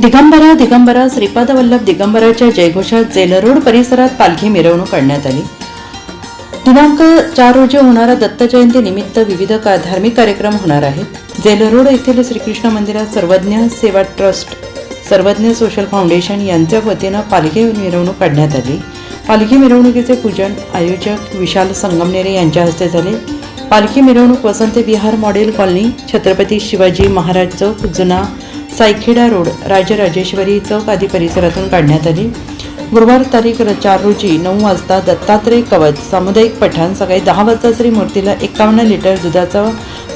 दिगंबरा दिगंबरा श्रीपाद वल्लभ दिगंबराच्या जयघोषात gel road परिसरात पालखी मिरवणूक काढण्यात आली। दिनांक 4 रोजी होणाऱ्या दत्त जयंती निमित्त विविध धार्मिक कार्यक्रम होणार आहेत। जेल रोड येथील श्रीकृष्ण मंदिरात सर्वज्ञ सेवा ट्रस्ट, सर्वज्ञ सोशल फाउंडेशन यांच्या वतीनं पालखी मिरवणूक काढण्यात आली। पालखी मिरवणुकीचे पूजन आयोजक विशाल संगमनेरे यांच्या हस्ते झाले। पालखी मिरवणूक वसंत विहार मॉडेल कॉलनी, छत्रपती शिवाजी महाराज चौक, जुना सायखेडा रोड, राजराजेश्वरी चौक आदी परिसरातून काढण्यात आली। गुरुवार तारीख 4 रोजी 9 वाजता दत्तात्रय कवच सामुदायिक पठण, सकाळी 10 वाजता श्री मूर्तीला 51 लिटर दुधाचा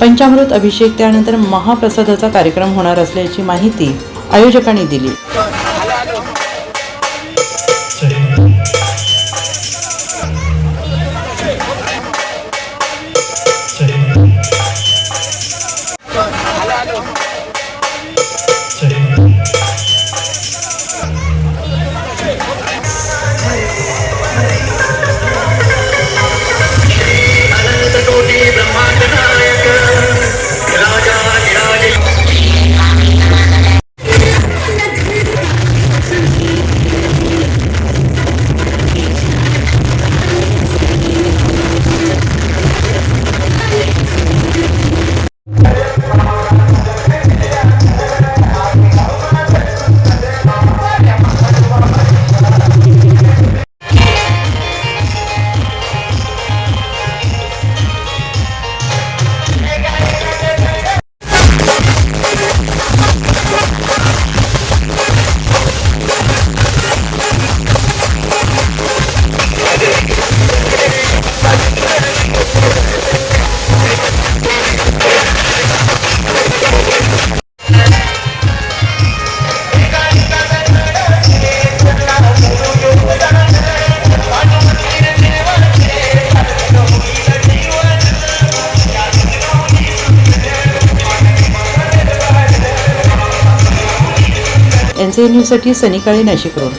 पंचामृत अभिषेक, त्यानंतर महाप्रसादाचा कार्यक्रम होणार असल्याची माहिती आयोजकांनी दिली। NCN न्यूजसाठी सनी काळे, नाशिक रोड।